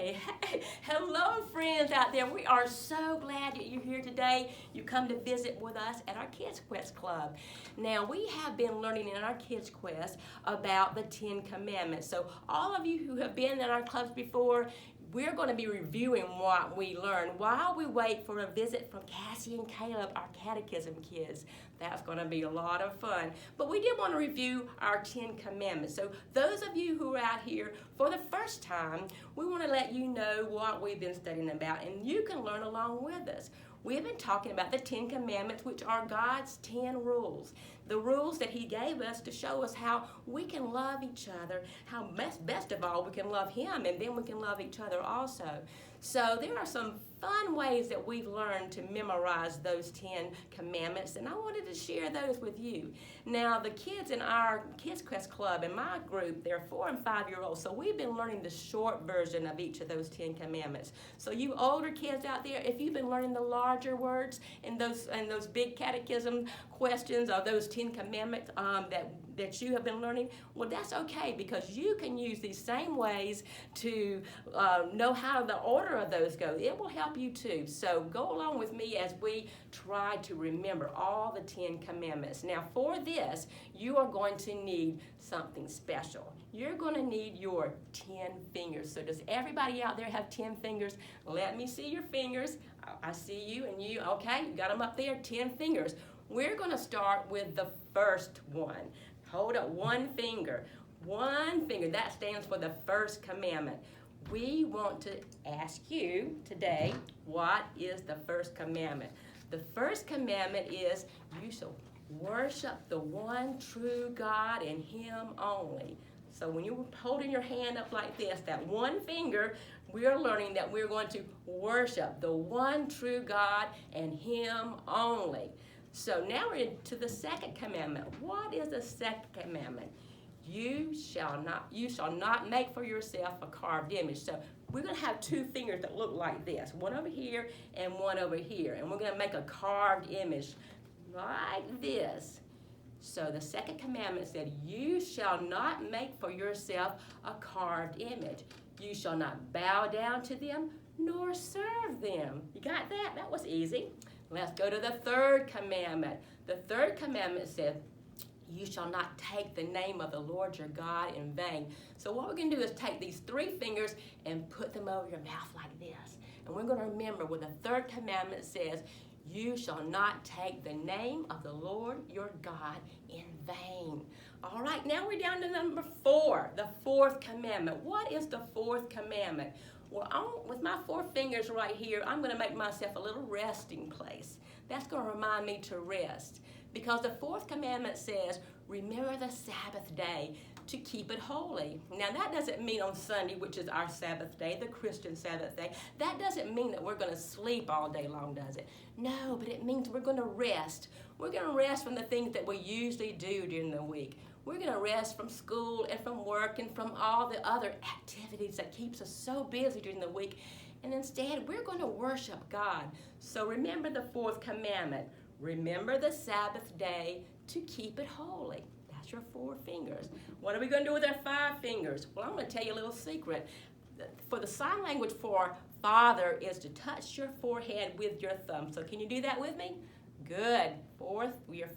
Hey, hello friends out there. We are so glad that you're here today. You come to visit with us at our Kids Quest Club. Now, we have been learning in our Kids Quest about the 10 Commandments. So all of you who have been in our clubs before, we're going to be reviewing what we learned while we wait for a visit from Cassie and Caleb, our catechism kids. That's going to be a lot of fun. But we did want to review our 10 Commandments. So those of you who are out here for the first time, we want to let you know what we've been studying about, and you can learn along with us. We've been talking about the 10 Commandments, which are God's 10 rules. The rules that He gave us to show us how we can love each other, how best of all we can love Him, and then we can love each other also. So there are some fun ways that we've learned to memorize those 10 Commandments, and I wanted to share those with you. Now, the kids in our Kids Quest Club, in my group, they're 4 and 5-year-olds, so we've been learning the short version of each of those 10 Commandments. So you older kids out there, if you've been learning the larger words and those big catechism questions or those 10 Commandments that you have been learning, well, that's okay, because you can use these same ways to know how the order of those go. It will help you too. So go along with me as we try to remember all the 10 Commandments. Now, for this, you are going to need something special. You're going to need your 10 fingers. So does everybody out there have 10 fingers? Let me see your fingers. I see you and you. Okay, you got them up there, 10 fingers. We're going to start with the first one. Hold up one finger. One finger. That stands for the first commandment. We want to ask you today, what is the first commandment? The first commandment is you shall worship the one true God and Him only. So when you're holding your hand up like this, that one finger, we're learning that we're going to worship the one true God and Him only. So now we're into the second commandment. What is the second commandment? You shall not make for yourself a carved image. So we're going to have two fingers that look like this, one over here and one over here. And we're going to make a carved image like this. So the second commandment said, you shall not make for yourself a carved image. You shall not bow down to them nor serve them. You got that? That was easy. Let's go to the third commandment. The third commandment said, you shall not take the name of the Lord your God in vain. So what we're going to do is take these three fingers and put them over your mouth like this. And we're going to remember what the third commandment says, you shall not take the name of the Lord your God in vain. All right, now we're down to number 4, the fourth commandment. What is the fourth commandment? Well, with my 4 fingers right here, I'm going to make myself a little resting place. That's going to remind me to rest. Because the fourth commandment says, remember the Sabbath day to keep it holy. Now, that doesn't mean on Sunday, which is our Sabbath day, the Christian Sabbath day. That doesn't mean that we're going to sleep all day long, does it? No, but it means we're going to rest. We're going to rest from the things that we usually do during the week. We're going to rest from school and from work and from all the other activities that keeps us so busy during the week. And instead, we're going to worship God. So remember the fourth commandment. Remember the Sabbath day to keep it holy. That's your 4 fingers. What are we going to do with our 5 fingers? Well, I'm going to tell you a little secret. For the sign language for father is to touch your forehead with your thumb. So can you do that with me? Good. Your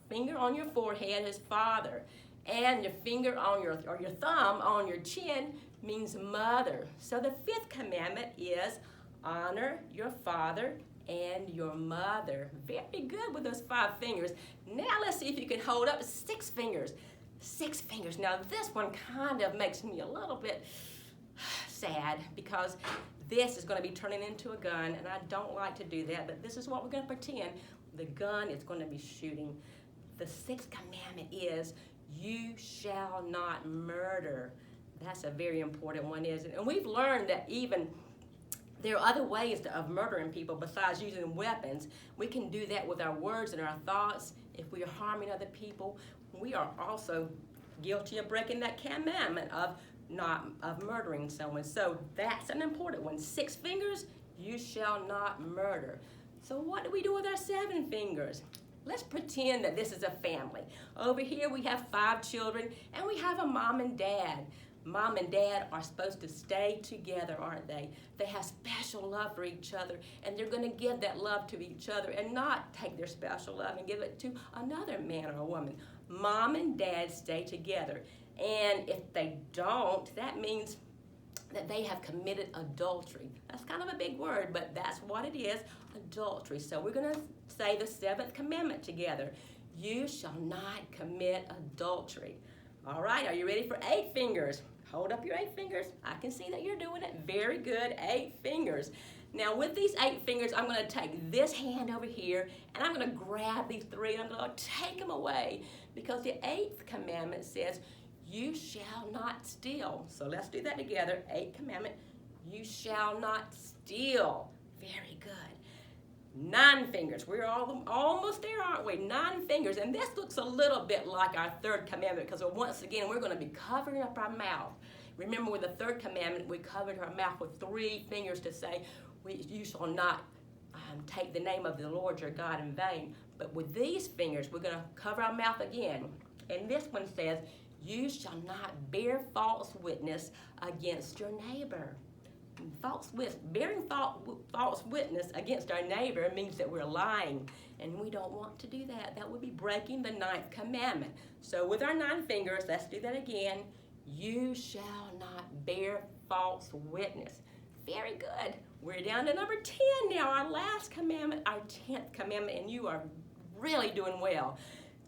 finger on your forehead is father. And your finger on your thumb on your chin means mother. So the 5th commandment is honor your father and your mother. Very good with those 5 fingers. Now let's see if you can hold up 6 fingers. 6 fingers. Now this one kind of makes me a little bit sad because this is going to be turning into a gun, and I don't like to do that, but this is what we're going to pretend. The gun is going to be shooting. The 6th commandment is you shall not murder. That's a very important one, isn't it? And we've learned that even there are other ways of murdering people besides using weapons. We can do that with our words and our thoughts. If we are harming other people, we are also guilty of breaking that commandment of murdering someone. So that's an important one. 6 fingers, you shall not murder. So what do we do with our 7 fingers? Let's pretend that this is a family. Over here we have 5 children and we have a mom and dad. Mom and Dad are supposed to stay together, aren't they? They have special love for each other, and they're going to give that love to each other and not take their special love and give it to another man or a woman. Mom and Dad stay together, and if they don't, that means that they have committed adultery. That's kind of a big word, but that's what it is, adultery. So we're going to say the seventh commandment together. You shall not commit adultery. All right, are you ready for 8 fingers? Hold up your 8 fingers. I can see that you're doing it. Very good, 8 fingers. Now with these 8 fingers, I'm going to take this hand over here, and I'm going to grab these 3, and I'm going to take them away, because the 8th commandment says, you shall not steal. So let's do that together. 8th commandment, you shall not steal. Very good. 9 fingers. We're almost there, aren't we? 9 fingers. And this looks a little bit like our 3rd commandment, because once again, we're going to be covering up our mouth. Remember, with the 3rd commandment, we covered our mouth with 3 fingers to say, you shall not take the name of the Lord your God in vain. But with these fingers, we're going to cover our mouth again. And this one says, you shall not bear false witness against your neighbor. Bearing false witness against our neighbor means that we're lying, and we don't want to do that. That would be breaking the 9th commandment. So with our 9 fingers, let's do that again. You shall not bear false witness. Very good. We're down to number 10 now, our last commandment, our 10th commandment, and you are really doing well.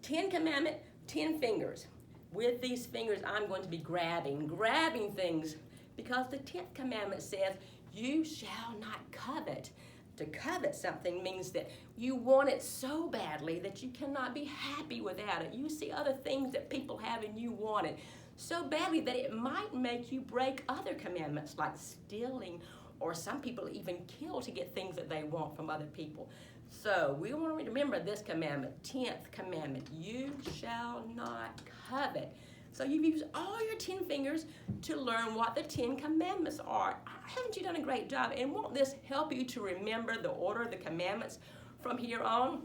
10 commandment, 10 fingers. With these fingers, I'm going to be grabbing things, because the 10th commandment says, you shall not covet. To covet something means that you want it so badly that you cannot be happy without it. You see other things that people have and you want it so badly that it might make you break other commandments, like stealing, or some people even kill to get things that they want from other people. So we want to remember this commandment, 10th commandment, you shall not covet. So you've used all your 10 fingers to learn what the 10 commandments are. Haven't you done a great job? And won't this help you to remember the order of the commandments from here on?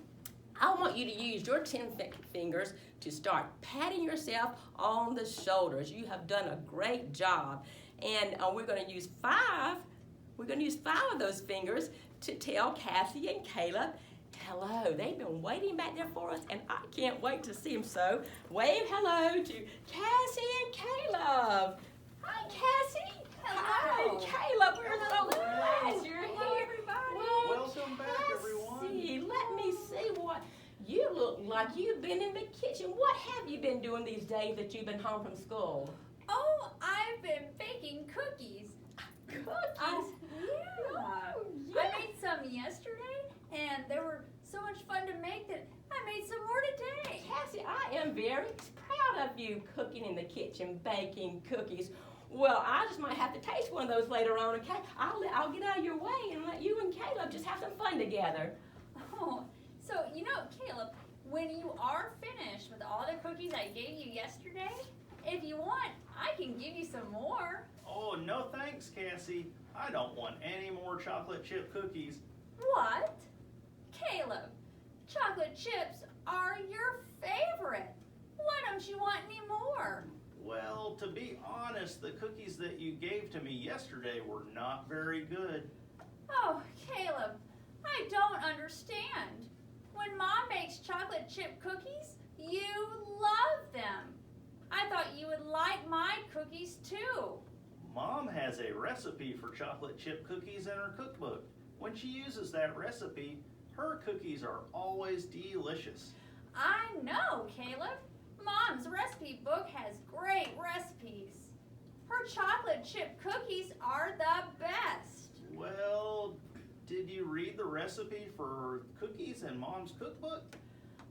I want you to use your 10 fingers to start patting yourself on the shoulders. You have done a great job. And we're going to use 5. We're going to use 5 of those fingers to tell Cassie and Caleb hello. They've been waiting back there for us, and I can't wait to see them. So wave hello to Cassie and Caleb. Hi, Cassie. Hello. Hi, Caleb. We're so glad you're here. Everybody. Welcome back, everyone. Cassie, let me see what you look like. You've been in the kitchen. What have you been doing these days that you've been home from school? Oh, I've been baking cookies. Cookies? Yeah. Oh, I made some yesterday, and they were so much fun to make that I made some more today. Cassie, I am very proud of you cooking in the kitchen, baking cookies. Well, I just might have to taste one of those later on, okay? I'll get out of your way and let you and Caleb just have some fun together. Oh, so, Caleb, when you are finished with all the cookies I gave you yesterday, if you want, I can give you some more. Oh, no thanks, Cassie. I don't want any more chocolate chip cookies. What? Caleb, chocolate chips are your favorite. Why don't you want any more? Well, to be honest, the cookies that you gave to me yesterday were not very good. Oh, Caleb, I don't understand. When Mom makes chocolate chip cookies, you love them. I thought you would like my cookies too. Mom has a recipe for chocolate chip cookies in her cookbook. When she uses that recipe, her cookies are always delicious. I know, Caleb. Mom's recipe book has great recipes. Her chocolate chip cookies are the best. Well, did you read the recipe for cookies in Mom's cookbook?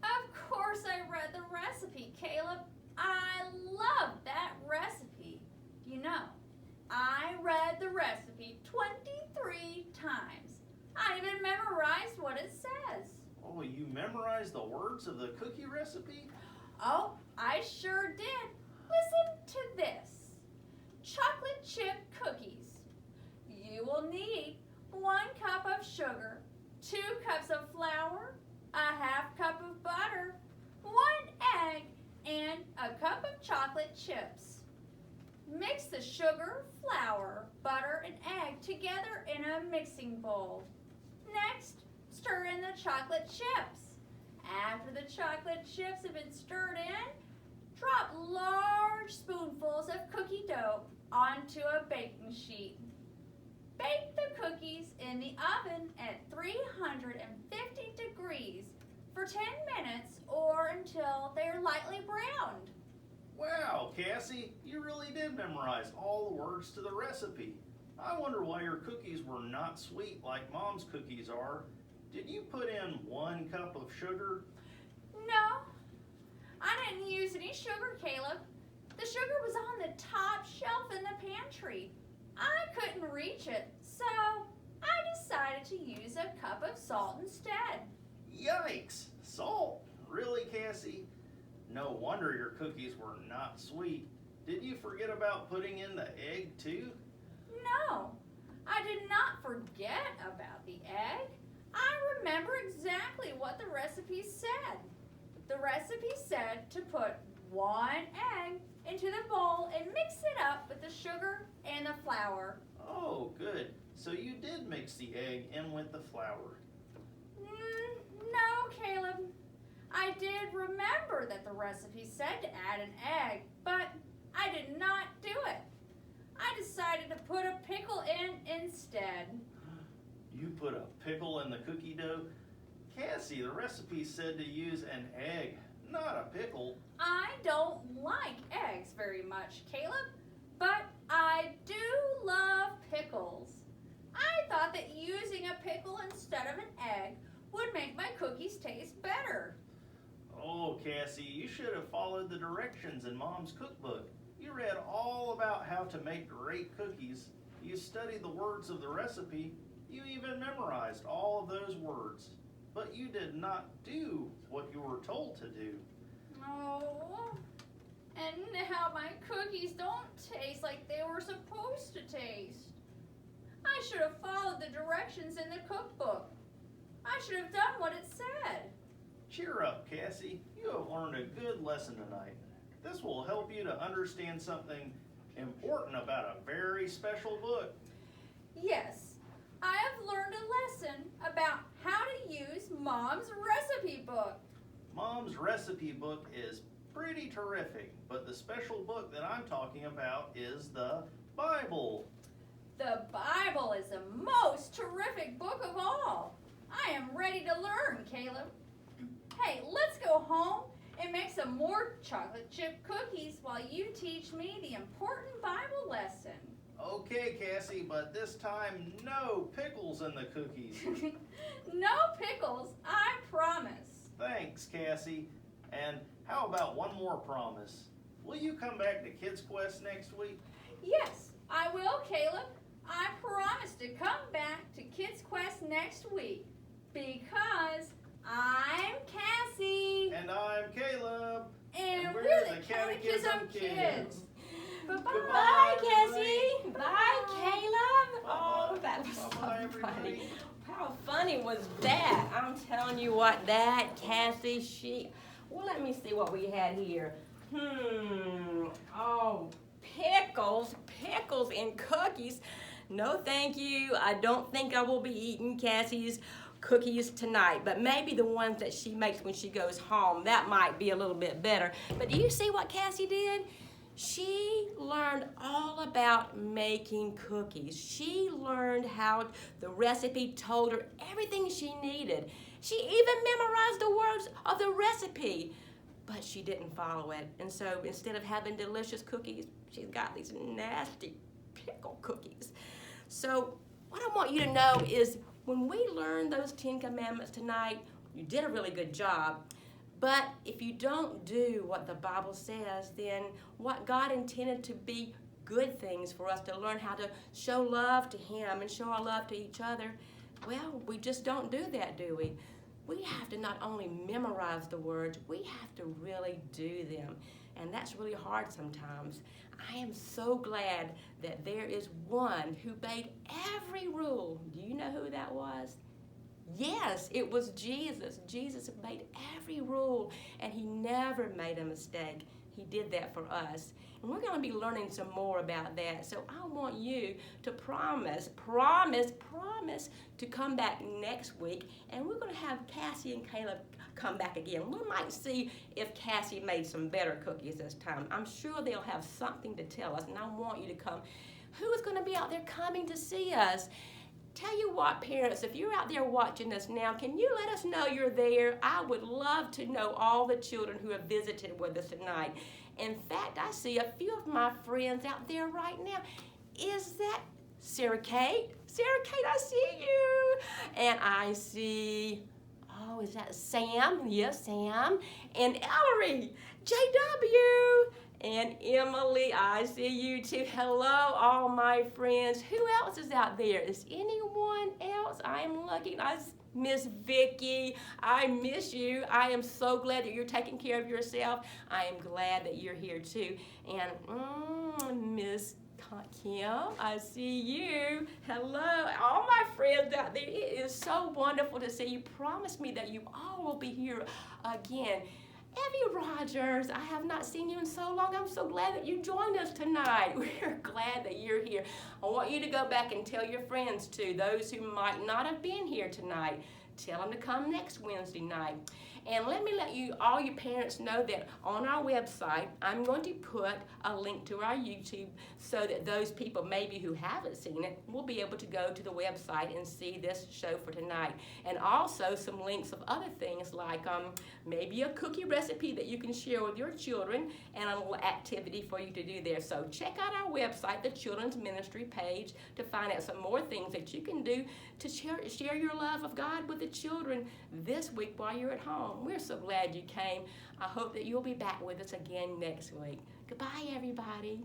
Of course I read the recipe, Caleb. I love that recipe. I read the recipe 23 times. I even memorized what it says. Oh, you memorized the words of the cookie recipe? Oh, I sure did. Listen to this. Chocolate chip cookies. You will need 1 cup of sugar, 2 cups of flour, a half cup of butter, 1 egg, and a cup of chocolate chips. Mix the sugar, flour, butter, and egg together in a mixing bowl. Next, stir in the chocolate chips. After the chocolate chips have been stirred in, drop large spoonfuls of cookie dough onto a baking sheet. Bake the cookies in the oven at 350 degrees for 10 minutes or until they are lightly browned. Wow, Cassie, you really did memorize all the words to the recipe. I wonder why your cookies were not sweet like Mom's cookies are. Did you put in 1 cup of sugar? No, I didn't use any sugar, Caleb. The sugar was on the top shelf in the pantry. I couldn't reach it, so I decided to use a cup of salt instead. Yikes! Salt? Really, Cassie? No wonder your cookies were not sweet. Did you forget about putting in the egg too? No, I did not forget about the egg. I remember exactly what the recipe said. The recipe said to put 1 egg into the bowl and mix it up with the sugar and the flour. Oh, good. So you did mix the egg in with the flour. No, Caleb. I did remember that the recipe said to add an egg, but I did not do it. I decided to put a pickle in instead. You put a pickle in the cookie dough? Cassie, the recipe said to use an egg, not a pickle. I don't like eggs very much, Caleb, but I do love pickles. I thought that using a pickle instead of an egg would make my cookies taste better. Oh, Cassie, you should have followed the directions in Mom's cookbook. You read all about how to make great cookies. You studied the words of the recipe. You even memorized all of those words. But you did not do what you were told to do. Oh, and now my cookies don't taste like they were supposed to taste. I should have followed the directions in the cookbook. I should have done what it said. Cheer up, Cassie. You have learned a good lesson tonight. This will help you to understand something important about a very special book. Yes, I have learned a lesson about how to use Mom's recipe book. Mom's recipe book is pretty terrific, but the special book that I'm talking about is the Bible. The Bible is the most terrific book of all. I am ready to learn, Caleb. Hey, let's go home and make some more chocolate chip cookies while you teach me the important Bible lesson. Okay, Cassie, but this time no pickles in the cookies. No pickles, I promise. Thanks, Cassie. And how about one more promise? Will you come back to Kids Quest next week? Yes, I will, Caleb. I promise to come back to Kids Quest next week because I'm Cassie. And I'm Caleb. And we're the Catechism Kids. Bye-bye. Bye, Cassie. Bye, Caleb. Oh, that was Bye-bye, so everybody. funny. How funny was that? I'm telling you what, that Cassie, well, let me see what we had here. Oh, pickles and cookies. No, thank you. I don't think I will be eating Cassie's cookies tonight, but maybe the ones that she makes when she goes home, that might be a little bit better. But do you see what Cassie did? She learned all about making cookies. She learned how the recipe told her everything she needed. She even memorized the words of the recipe, but she didn't follow it. And so instead of having delicious cookies, she's got these nasty pickle cookies. So what I want you to know is when we learned those 10 Commandments tonight, you did a really good job. But if you don't do what the Bible says, then what God intended to be good things for us to learn how to show love to Him and show our love to each other, well, we just don't do that, do we? We have to not only memorize the words, we have to really do them. And that's really hard sometimes. I am so glad that there is one who obeyed every rule. Do you know who that was? Yes, it was Jesus. Jesus obeyed every rule, and He never made a mistake. He did that for us. And we're going to be learning some more about that. So I want you to promise to come back next week, and we're going to have Cassie and Caleb come back again. We might see if Cassie made some better cookies this time. I'm sure they'll have something to tell us, and I want you to come. Who is going to be out there coming to see us? Tell you what, parents, if you're out there watching us now, can you let us know you're there? I would love to know all the children who have visited with us tonight. In fact, I see a few of my friends out there right now. Is that Sarah Kate? Sarah Kate, I see you. And I see, oh, is that Sam? Yes, Sam. And Ellery, JW. And Emily, I see you too. Hello, all my friends. Who else is out there? Is anyone else? I am looking. Miss Vicky, I miss you. I am so glad that you're taking care of yourself. I am glad that you're here too. And Miss Kim, I see you. Hello, all my friends out there. It is so wonderful to see you. Promise me that you all will be here again. Evie Rogers, I have not seen you in so long. I'm so glad that you joined us tonight. We're glad that you're here. I want you to go back and tell your friends too, those who might not have been here tonight. Tell them to come next Wednesday night. And let me let you, all your parents, know that on our website, I'm going to put a link to our YouTube so that those people maybe who haven't seen it will be able to go to the website and see this show for tonight. And also some links of other things like maybe a cookie recipe that you can share with your children and a little activity for you to do there. So check out our website, the Children's Ministry page, to find out some more things that you can do to share your love of God with the children this week while you're at home. We're so glad you came. I hope that you'll be back with us again next week. Goodbye, everybody.